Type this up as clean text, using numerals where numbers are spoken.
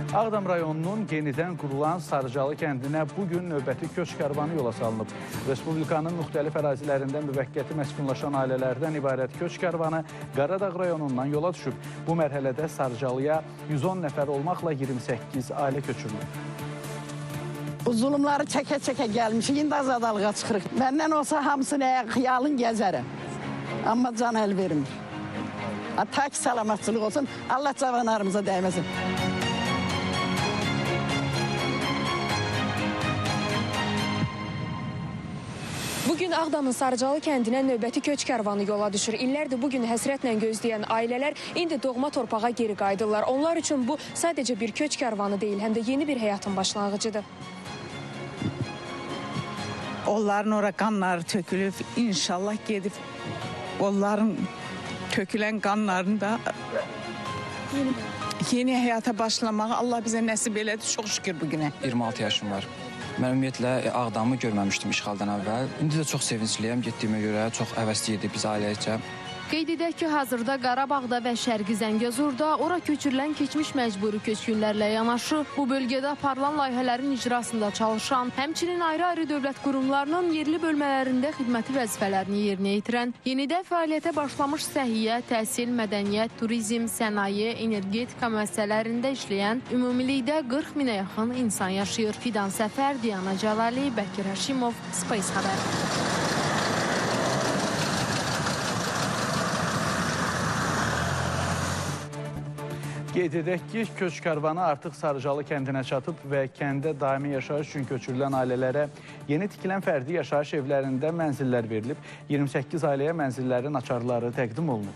Ağdam rayonunun yenidən qurulan Sarıcalı kəndinə bugün növbəti köç karvanı yola salınıb. Respublikanın müxtəlif ərazilərində müvəqqəti məskunlaşan ailələrdən ibarət köç karvanı Qaradağ rayonundan yola düşüb. Bu mərhələdə Sarıcalıya 110 nəfər olmaqla 28 ailə köçürülür. Bu zulümləri çəkə-çəkə gəlmişik, indi azadalığa çıxırıq. Məndən olsa hamısını xiyalın gəzərəm. Amma can əl vermir. Ta ki salamatçılıq olsun, Allah cavanlarımıza dəyməsin. Bugün Ağdamın Sarıcalı kəndinə növbəti köç karvanı yola düşür. İllərdir bugün həsrətlə gözləyən ailələr indi doğma torpağa geri qayıdırlar. Onlar üçün bu sadəcə bir köç karvanı deyil, həm də yeni bir həyatın başlanğıcıdır. Onların ora qanları tökülüb, inşallah gedib onların tökülən qanlarını da yeni həyata başlamağı Allah bizə nəsib elədi. Çox şükür bugünə. 26 yaşım var. Mən ümumiyyətlə Ağdamı görməmişdim işğaldan əvvəl. İndi də çox sevincliyəm. Getdiyimə görə çox həvəsliydik biz ailəlicə. Qeyd edək ki, hazırda Qarabağda və Şərqi Zəngəzurda ora köçürülən keçmiş məcburi köçkünlərlə yanaşı bu bölgədə aparılan layihələrin icrasında çalışan, həmçinin ayrı-ayrı dövlət qurumlarının yerli bölmələrində xidməti vəzifələrini yerinə yetirən, yenidə fəaliyyətə başlamış səhiyyə, təhsil, mədəniyyət, turizm, sənaye, energetika müəssisələrində işləyən ümumilikdə 40 minə yaxın insan yaşayır. Fidan Səfər, Diana Cəlali, Bəkir Həşimov, Space Xəbər. Qeyd edək ki, köç karvanı artıq Sarıcalı kəndinə çatıb və kəndə daimi yaşayış üçün köçürülən ailələrə yeni tikilən fərdi yaşayış evlərində mənzillər verilib. 28 ailəyə mənzillərin açarları təqdim olunub.